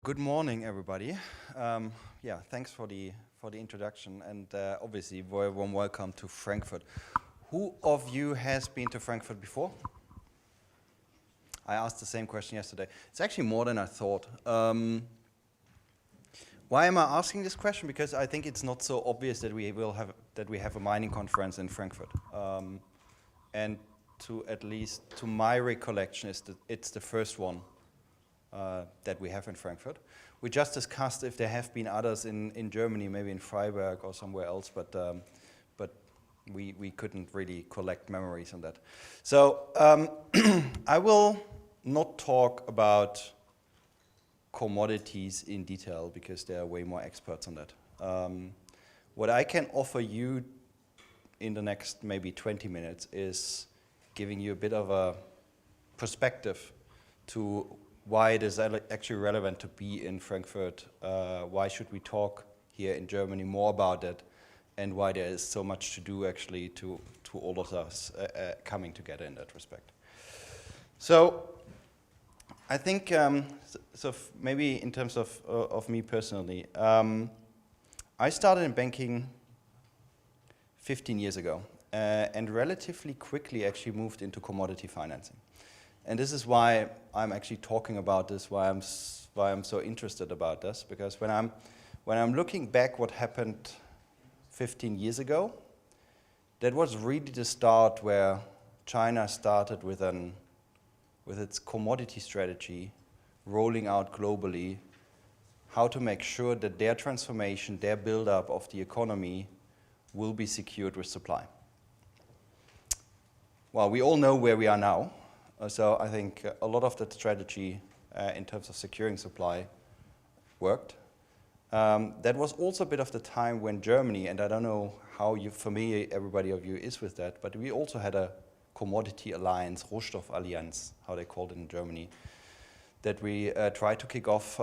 Good morning, everybody. Thanks for the introduction, and obviously, very warm welcome to Frankfurt. Who of you has been to Frankfurt before? I asked the same question yesterday. It's actually more than I thought. Why am I asking this question? Because I think it's not so obvious that we have a mining conference in Frankfurt, and at least to my recollection, it's the first one that we have in Frankfurt. We just discussed if there have been others in Germany, maybe in Freiburg or somewhere else, but we couldn't really collect memories on that. So I will not talk about commodities in detail because there are way more experts on that. What I can offer you in the next maybe 20 minutes is giving you a bit of a perspective to why it is actually relevant to be in Frankfurt, why should we talk here in Germany more about it, and why there is so much to do actually to all of us coming together in that respect. So I think, maybe in terms of me personally, I started in banking 15 years ago and relatively quickly actually moved into commodity financing. And this is why I'm actually talking about this, why I'm so interested about this, because when I'm looking back what happened 15 years ago, that was really the start where China started with its commodity strategy, rolling out globally, how to make sure that their transformation, their build-up of the economy will be secured with supply. Well, we all know where we are now. So I think a lot of that strategy in terms of securing supply worked. That was also a bit of the time when Germany, and I don't know how familiar everybody of you is with that, but we also had a commodity alliance, Rohstoffallianz, how they called it in Germany, that we tried to kick off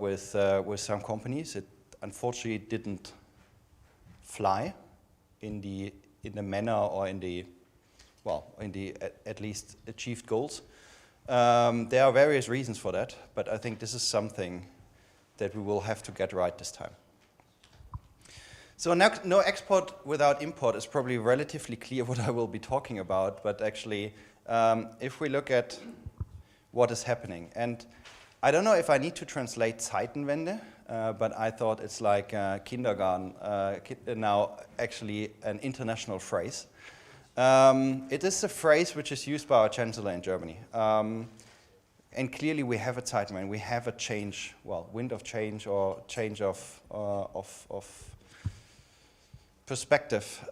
with some companies. It unfortunately didn't fly in the manner or in the at least achieved goals. There are various reasons for that, but I think this is something that we will have to get right this time. So no export without import is probably relatively clear what I will be talking about, but actually, if we look at what is happening, and I don't know if I need to translate Zeitenwende, but I thought it's like kindergarten, now actually an international phrase. It is a phrase which is used by our chancellor in Germany. And clearly we have a Zeitwende, we have a change, wind of change or change of perspective.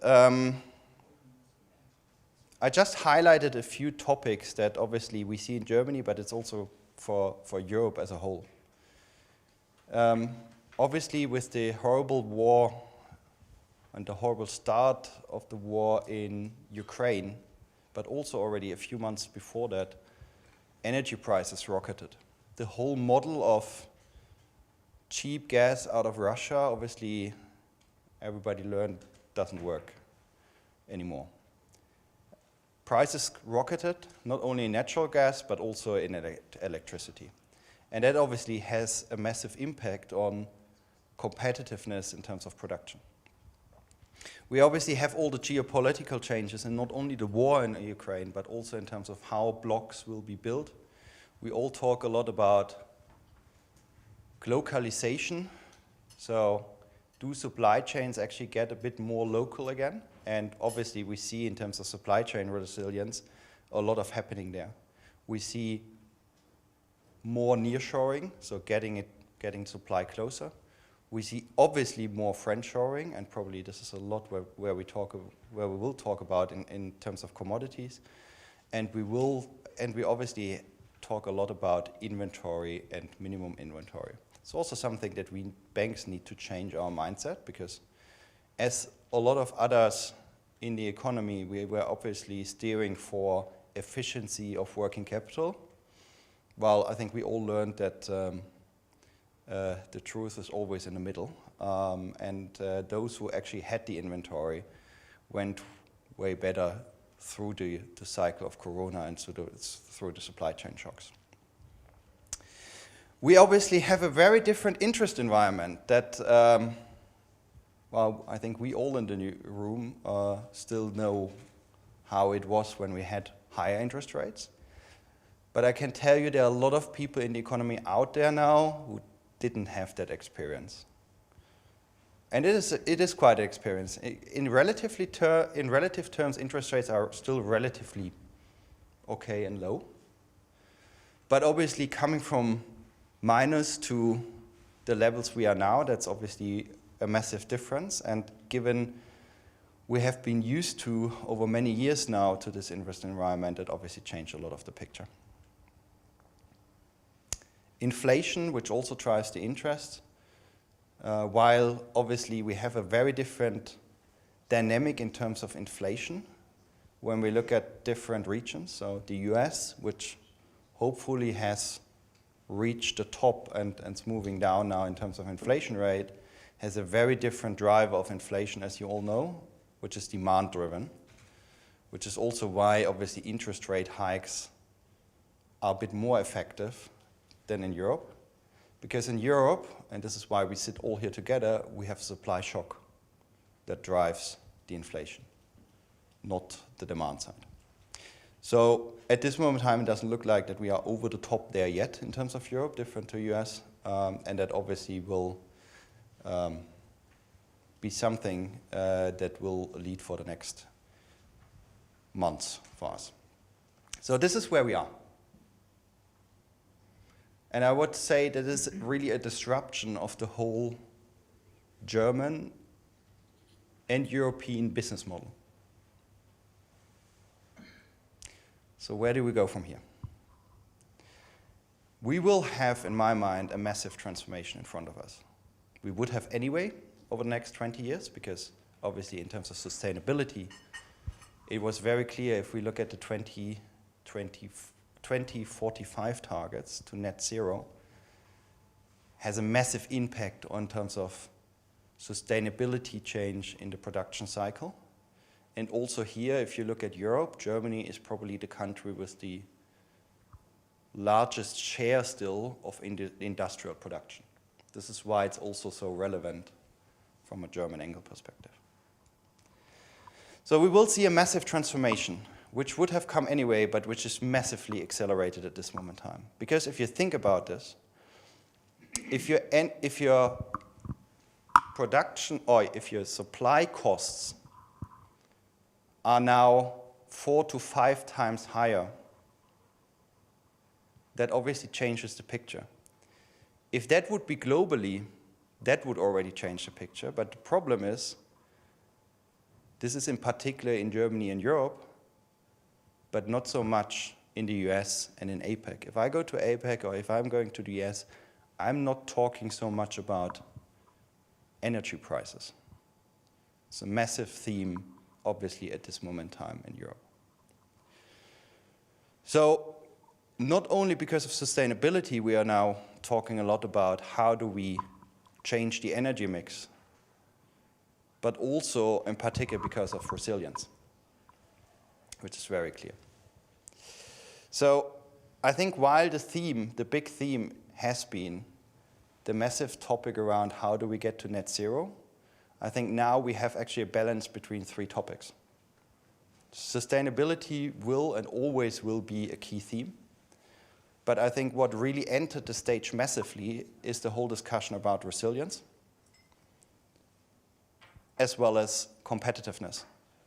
I just highlighted a few topics that obviously we see in Germany, but it's also for Europe as a whole. Obviously with the horrible war and the horrible start of the war in Ukraine, but also already a few months before that, energy prices rocketed. The whole model of cheap gas out of Russia, obviously everybody learned, doesn't work anymore. Prices rocketed, not only in natural gas, but also in electricity. And that obviously has a massive impact on competitiveness in terms of production. We obviously have all the geopolitical changes, and not only the war in Ukraine, but also in terms of how blocks will be built. We all talk a lot about globalization. So do supply chains actually get a bit more local again? And obviously we see in terms of supply chain resilience, a lot of happening there. We see more nearshoring, so getting supply closer. We see obviously more friendshoring, and probably this is a lot where we will talk about in terms of commodities, and we obviously talk a lot about inventory and minimum inventory. It's also something that we banks need to change our mindset, because as a lot of others in the economy, we were obviously steering for efficiency of working capital. Well, I think we all learned that the truth is always in the middle, and those who actually had the inventory went way better through the cycle of Corona and through the supply chain shocks. We obviously have a very different interest environment that, well, I think we all in the new room still know how it was when we had higher interest rates. But I can tell you there are a lot of people in the economy out there now who didn't have that experience. And it is quite an experience. In relative terms, interest rates are still relatively okay and low. But obviously coming from minus to the levels we are now, that's obviously a massive difference. And given we have been used to, over many years now, to this interest environment, it obviously changed a lot of the picture. Inflation, which also drives the interest, while obviously we have a very different dynamic in terms of inflation when we look at different regions. So the US, which hopefully has reached the top and is moving down now in terms of inflation rate, has a very different driver of inflation, as you all know, which is demand driven, which is also why obviously interest rate hikes are a bit more effective than in Europe. Because in Europe, and this is why we sit all here together, we have a supply shock that drives the inflation, not the demand side. So at this moment in time, it doesn't look like that we are over the top there yet in terms of Europe, different to US, and that obviously will be something that will lead for the next months for us. So this is where we are. And I would say that is really a disruption of the whole German and European business model. So where do we go from here? We will have, in my mind, a massive transformation in front of us. We would have anyway over the next 20 years, because obviously in terms of sustainability, it was very clear if we look at the 2045 targets to net zero, has a massive impact on terms of sustainability change in the production cycle. And also here, if you look at Europe, Germany is probably the country with the largest share still of industrial production. This is why it's also so relevant from a German angle perspective. So we will see a massive transformation, which would have come anyway, but which is massively accelerated at this moment in time. Because if you think about this, if your production or if your supply costs are now 4 to 5 times higher, that obviously changes the picture. If that would be globally, that would already change the picture. But the problem is, this is in particular in Germany and Europe, but not so much in the US and in APEC. If I go to APEC or if I'm going to the US, I'm not talking so much about energy prices. It's a massive theme, obviously, at this moment in time in Europe. So not only because of sustainability, we are now talking a lot about how do we change the energy mix, but also in particular because of resilience, which is very clear. So I think while the big theme has been the massive topic around how do we get to net zero, I think now we have actually a balance between 3 topics. Sustainability will and always will be a key theme. But I think what really entered the stage massively is the whole discussion about resilience, as well as competitiveness,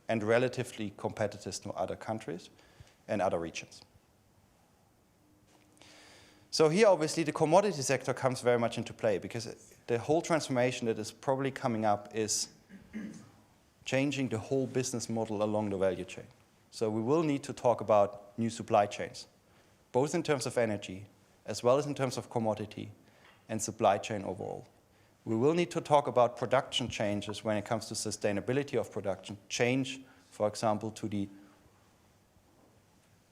and relatively competitiveness to other countries and other regions. So here, obviously, the commodity sector comes very much into play, because the whole transformation that is probably coming up is changing the whole business model along the value chain. So we will need to talk about new supply chains, both in terms of energy, as well as in terms of commodity and supply chain overall. We will need to talk about production changes when it comes to sustainability of production, change, for example, to the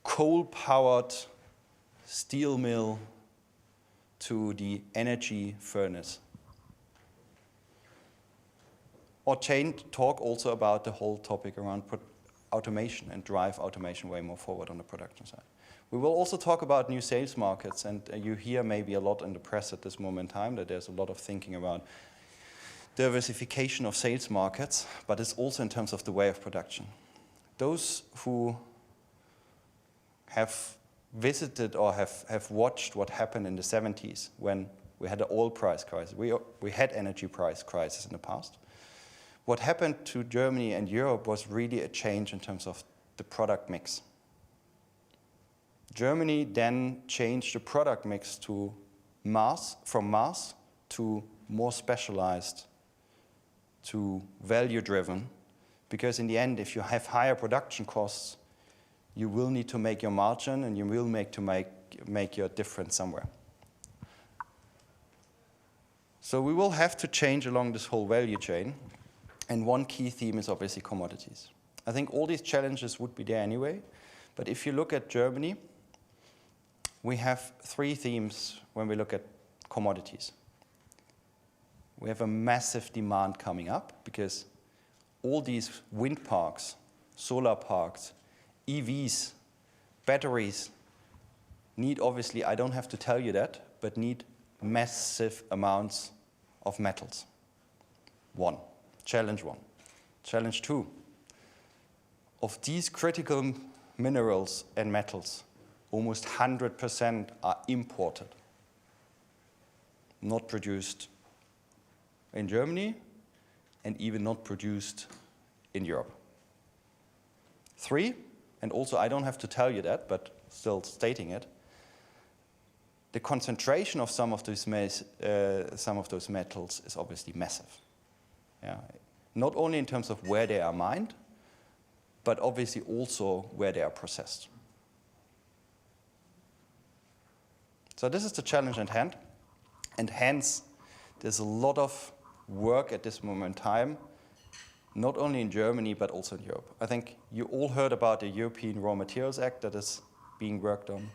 coal-powered steel mill to the energy furnace. Or talk also about the whole topic around automation and drive automation way more forward on the production side. We will also talk about new sales markets, and you hear maybe a lot in the press at this moment in time that there's a lot of thinking about diversification of sales markets, but it's also in terms of the way of production. Those who have visited or have watched what happened in the 70s when we had an oil price crisis, we had energy price crisis in the past. What happened to Germany and Europe was really a change in terms of the product mix. Germany then changed the product mix to from mass to more specialized, to value-driven, because in the end, if you have higher production costs, you will need to make your margin and you will make your difference somewhere. So we will have to change along this whole value chain, and one key theme is obviously commodities. I think all these challenges would be there anyway, but if you look at Germany, we have three themes when we look at commodities. We have a massive demand coming up because all these wind parks, solar parks, EVs, batteries need, obviously, I don't have to tell you that, but need massive amounts of metals. Challenge one. Challenge two. Of these critical minerals and metals, almost 100% are imported, not produced in Germany, and even not produced in Europe. Three, and also I don't have to tell you that, but still stating it, the concentration of some of those metals is obviously massive. Yeah. Not only in terms of where they are mined, but obviously also where they are processed. So this is the challenge at hand, and hence there's a lot of work at this moment in time, not only in Germany but also in Europe. I think you all heard about the European Raw Materials Act that is being worked on.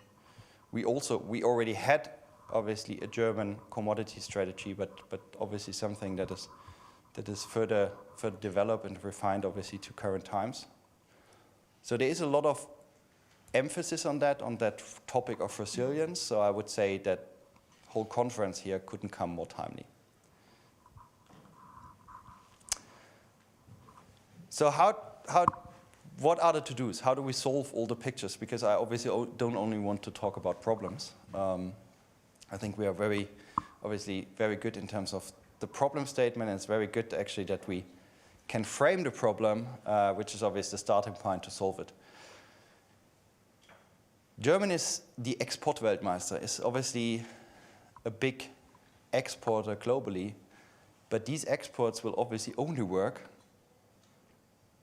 We already had obviously a German commodity strategy, but obviously something that is further developed and refined obviously to current times. So there is a lot of emphasis on that topic of resilience. So I would say that whole conference here couldn't come more timely. So what are the to-dos? How do we solve all the pictures? Because I obviously don't only want to talk about problems. I think we are obviously very good in terms of the problem statement, and it's very good actually that we can frame the problem, which is obviously the starting point to solve it. Germany is the export Weltmeister, is obviously a big exporter globally, but these exports will obviously only work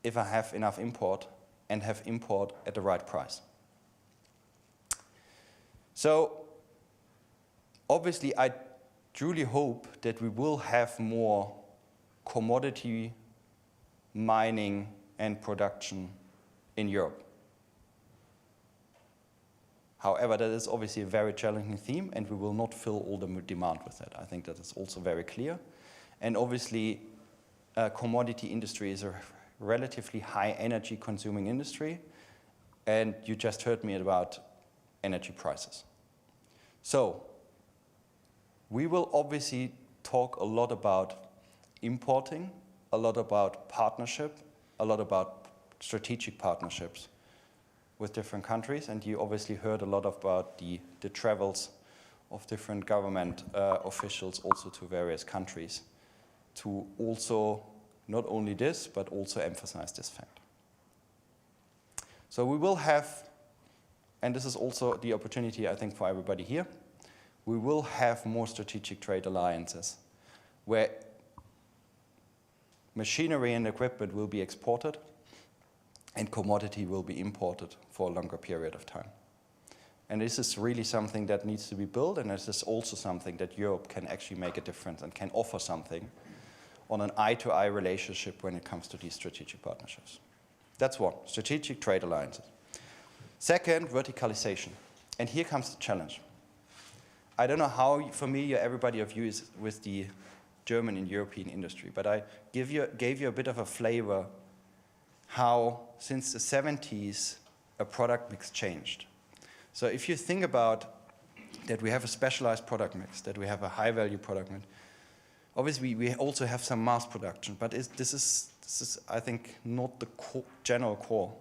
if I have enough import and have import at the right price. So obviously I truly hope that we will have more commodity mining and production in Europe. However, that is obviously a very challenging theme, and we will not fill all the demand with that. I think that is also very clear. And obviously, commodity industry is a relatively high energy consuming industry, and you just heard me about energy prices. So we will obviously talk a lot about importing, a lot about partnership, a lot about strategic partnerships with different countries, and you obviously heard a lot about the travels of different government officials also to various countries to also not only this, but also emphasize this fact. So we will have, and this is also the opportunity I think for everybody here, we will have more strategic trade alliances where machinery and equipment will be exported and commodity will be imported for a longer period of time. And this is really something that needs to be built, and this is also something that Europe can actually make a difference and can offer something on an eye-to-eye relationship when it comes to these strategic partnerships. That's one, strategic trade alliances. Second, verticalization. And here comes the challenge. I don't know how familiar everybody of you is with the German and European industry, but I gave you a bit of a flavor how, since the 70s, a product mix changed. So if you think about that we have a specialized product mix, that we have a high-value product mix, obviously we also have some mass production, but this is, I think, not the general core.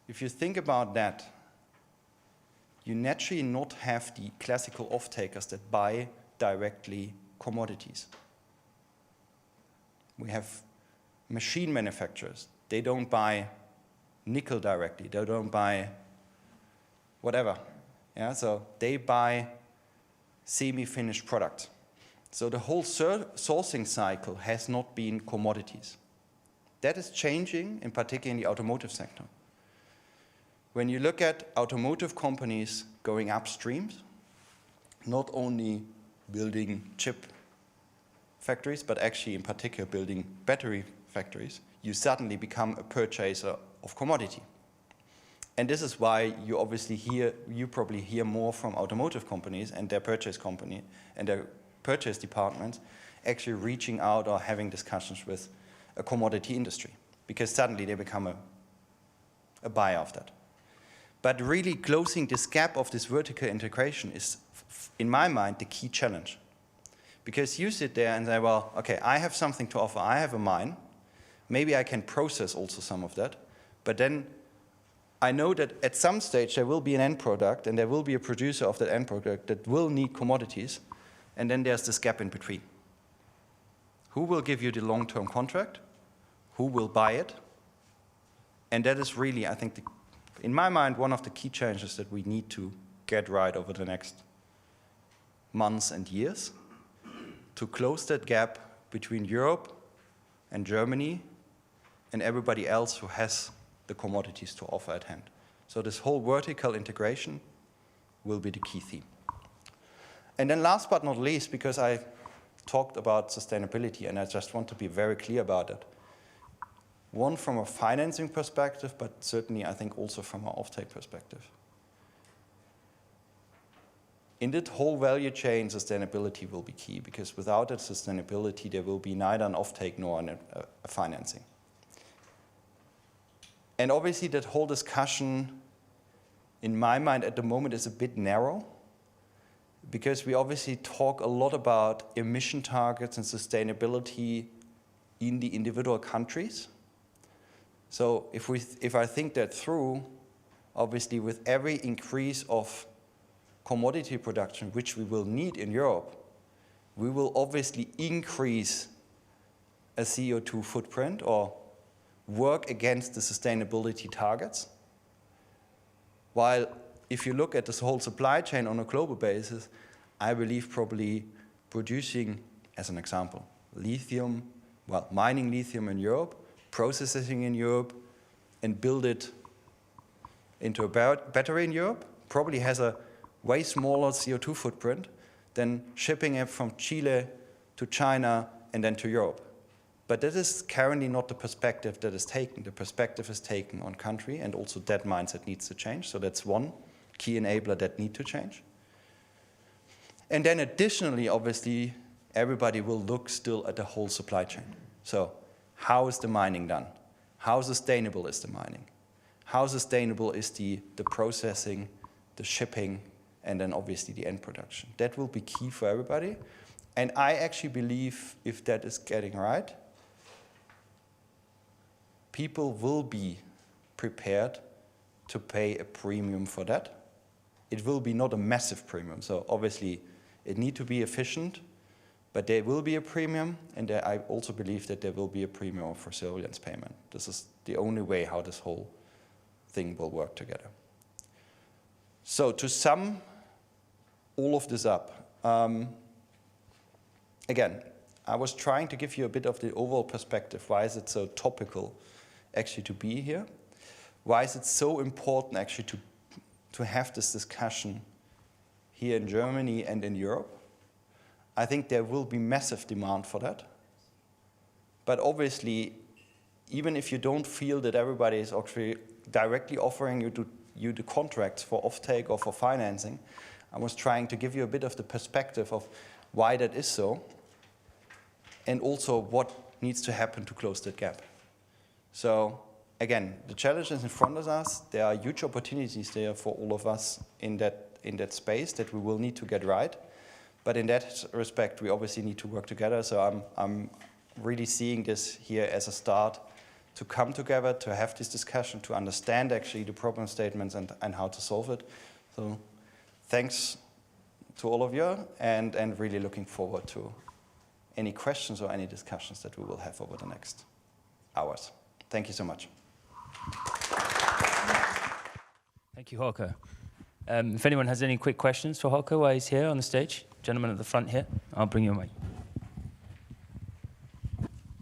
If you think about that, you naturally not have the classical off-takers that buy directly commodities. We have machine manufacturers. They don't buy nickel directly. They don't buy whatever. Yeah, so they buy semi-finished products. So the whole sourcing cycle has not been commodities. That is changing, in particular in the automotive sector. When you look at automotive companies going upstream, not only building chip factories, but actually in particular building battery factories, you suddenly become a purchaser of commodity. And this is why you obviously you probably hear more from automotive companies and their purchase company and their purchase departments actually reaching out or having discussions with a commodity industry, because suddenly they become a buyer of that. But really closing this gap of this vertical integration is, in my mind, the key challenge. Because you sit there and say, well, okay, I have something to offer, I have a mine, maybe I can process also some of that, but then I know that at some stage there will be an end product and there will be a producer of that end product that will need commodities, and then there's this gap in between. Who will give you the long-term contract? Who will buy it? And that is really, I think, in my mind, one of the key challenges that we need to get right over the next months and years to close that gap between Europe and Germany and everybody else who has the commodities to offer at hand. So this whole vertical integration will be the key theme. And then last but not least, because I talked about sustainability and I just want to be very clear about it, one from a financing perspective, but certainly I think also from an offtake perspective. In that whole value chain, sustainability will be key, because without that sustainability, there will be neither an offtake nor a financing. And obviously that whole discussion, in my mind at the moment, is a bit narrow, because we obviously talk a lot about emission targets and sustainability in the individual countries. So if I think that through, obviously with every increase of commodity production, which we will need in Europe, we will obviously increase a CO2 footprint or work against the sustainability targets. While if you look at this whole supply chain on a global basis, I believe probably producing, as an example, lithium, well, mining lithium in Europe, processing in Europe, and build it into a battery in Europe, probably has a way smaller CO2 footprint than shipping it from Chile to China and then to Europe. But that is currently not the perspective that is taken. The perspective is taken on country, and also that mindset needs to change. So that's one key enabler that needs to change. And then additionally, obviously, everybody will look still at the whole supply chain. So how is the mining done? How sustainable is the mining? How sustainable is the processing, the shipping, and then obviously the end production? That will be key for everybody. And I actually believe if that is getting right, people will be prepared to pay a premium for that. It will be not a massive premium. So obviously it needs to be efficient, but there will be a premium, and I also believe that there will be a premium for resilience payment. This is the only way how this whole thing will work together. So to sum all of this up, again, I was trying to give you a bit of the overall perspective. Why is it so topical actually to be here? Why is it so important actually to have this discussion here in Germany and in Europe? I think there will be massive demand for that. But obviously, even if you don't feel that everybody is actually directly offering you the contracts for offtake or for financing, I was trying to give you a bit of the perspective of why that is so, and also what needs to happen to close that gap. So again, the challenge is in front of us. There are huge opportunities there for all of us in that space that we will need to get right. But in that respect, we obviously need to work together. So I'm really seeing this here as a start to come together, to have this discussion, to understand actually the problem statements and how to solve it. So thanks to all of you, and really looking forward to any questions or any discussions that we will have over the next hours. Thank you so much. Thank you, Hauke. If anyone has any quick questions for Hauke while he's here on the stage, gentleman at the front here, I'll bring you a mic.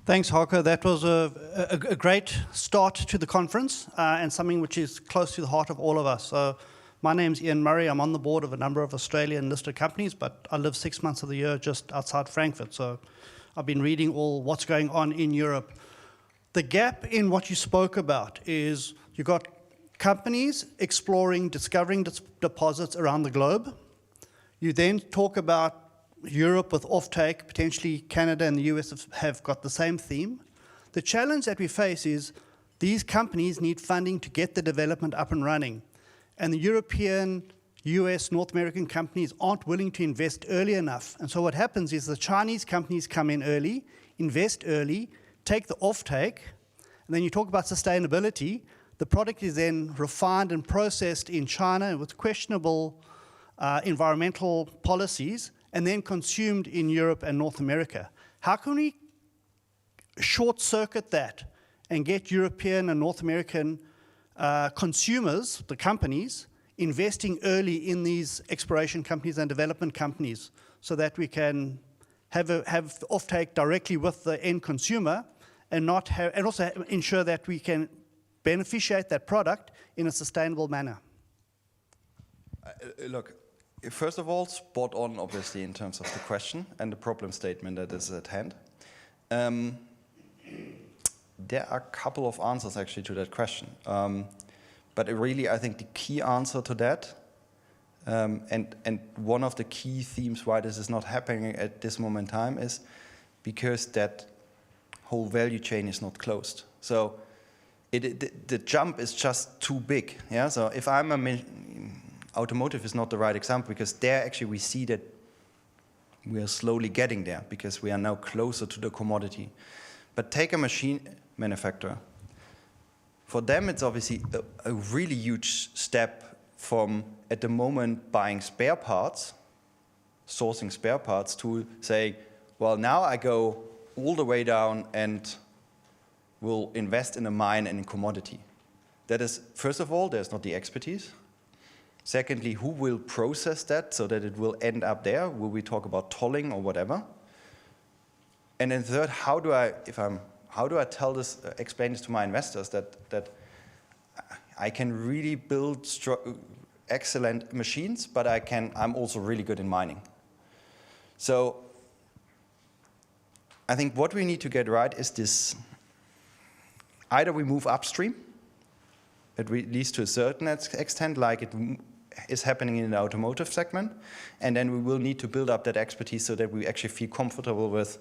Thanks, Hauke. That was a great start to the conference and something which is close to the heart of all of us. So my name's Ian Murray. I'm on the board of a number of Australian listed companies, but I live 6 months of the year just outside Frankfurt. So I've been reading all what's going on in Europe. The gap in what you spoke about is you've got companies exploring, discovering deposits around the globe. You then talk about Europe with offtake, potentially Canada and the US have got the same theme. The challenge that we face is these companies need funding to get the development up and running. And the European, US, North American companies aren't willing to invest early enough. And so what happens is the Chinese companies come in early, invest early, take the offtake, and then you talk about sustainability. The product is then refined and processed in China with questionable environmental policies, and then consumed in Europe and North America. How can we short-circuit that and get European and North American consumers, the companies, investing early in these exploration companies and development companies so that we can have offtake directly with the end consumer and also ensure that we can beneficiate that product in a sustainable manner? Look, first of all, spot on, obviously, in terms of the question and the problem statement that is at hand. There are a couple of answers, actually, to that question. But really, I think the key answer to that, and one of the key themes why this is not happening at this moment in time is because that whole value chain is not closed. So the jump is just too big. Yeah. So if automotive is not the right example, because there actually we see that we are slowly getting there because we are now closer to the commodity. But take a machine manufacturer. For them, it's obviously a really huge step from, at the moment, buying spare parts, sourcing spare parts, to say, well, now I go all the way down and will invest in a mine and in commodity. That is, first of all, there's not the expertise. Secondly, who will process that so that it will end up there? Will we talk about tolling or whatever? And then third, how do I tell this, explain this to my investors that I can really build excellent machines, but I'm also really good in mining. So I think what we need to get right is this: either we move upstream, at least to a certain extent, like it is happening in the automotive segment, and then we will need to build up that expertise so that we actually feel comfortable with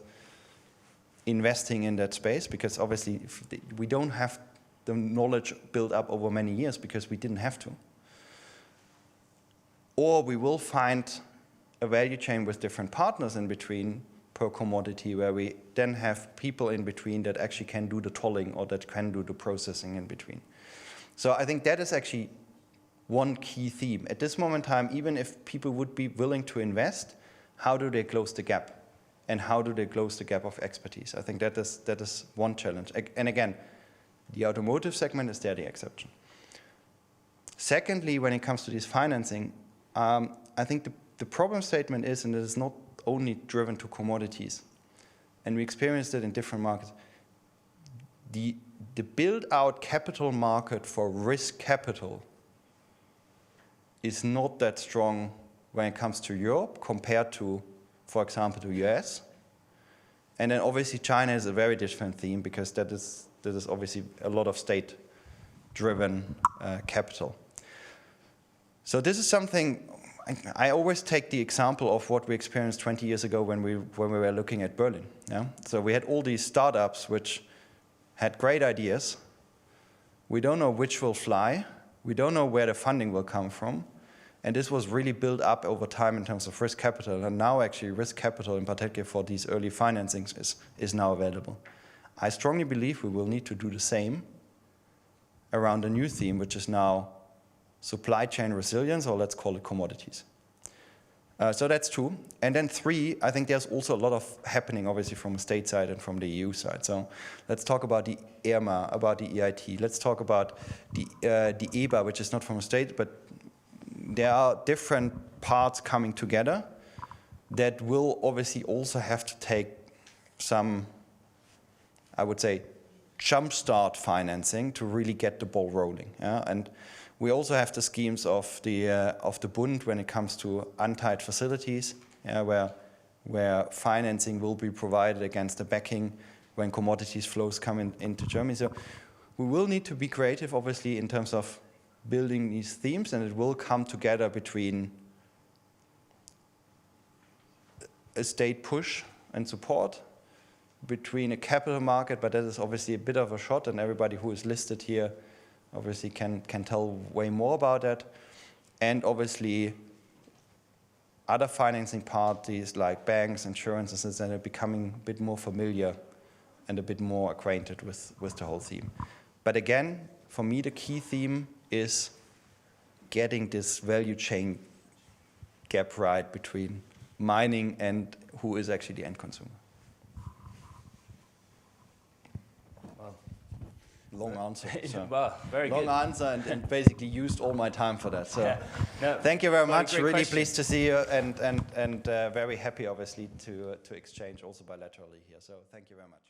investing in that space, because obviously we don't have the knowledge built up over many years because we didn't have to. Or we will find a value chain with different partners in between per commodity, where we then have people in between that actually can do the tolling or that can do the processing in between. So I think that is actually one key theme. At this moment in time, even if people would be willing to invest, how do they close the gap? And how do they close the gap of expertise? I think that is one challenge. And again, the automotive segment is there the exception. Secondly, when it comes to this financing, I think the problem statement is, and it is not only driven to commodities, and we experienced it in different markets, the build-out capital market for risk capital is not that strong when it comes to Europe compared to, for example, the US. And then obviously China is a very different theme, because that is obviously a lot of state-driven capital. So this is something, I always take the example of what we experienced 20 years ago when we were looking at Berlin. Yeah? So we had all these startups which had great ideas, We don't know which will fly. We don't know where the funding will come from. And this was really built up over time in terms of risk capital. And now actually risk capital, in particular for these early financings, is now available. I strongly believe we will need to do the same around a new theme, which is now supply chain resilience, or let's call it commodities. So that's 2. And then 3, I think there's also a lot of happening, obviously, from the state side and from the EU side. So let's talk about the ERMA, about the EIT. Let's talk about the EBA, which is not from a state, but there are different parts coming together that will obviously also have to take some, I would say, jumpstart financing to really get the ball rolling. Yeah? And we also have the schemes of the Bund when it comes to untied facilities, where financing will be provided against the backing when commodities flows come into Germany. So we will need to be creative, obviously, in terms of building these themes, and it will come together between a state push and support, between a capital market, but that is obviously a bit of a shot, and everybody who is listed here obviously can tell way more about that. And obviously other financing parties like banks, insurances, that are becoming a bit more familiar and a bit more acquainted with the whole theme. But again, for me, the key theme is getting this value chain gap right between mining and who is actually the end consumer. Long answer. So. Well, very long good. answer and basically used all my time for that. So No, thank you very much. Really question. pleased to see you and very happy, obviously, to exchange also bilaterally here. So thank you very much.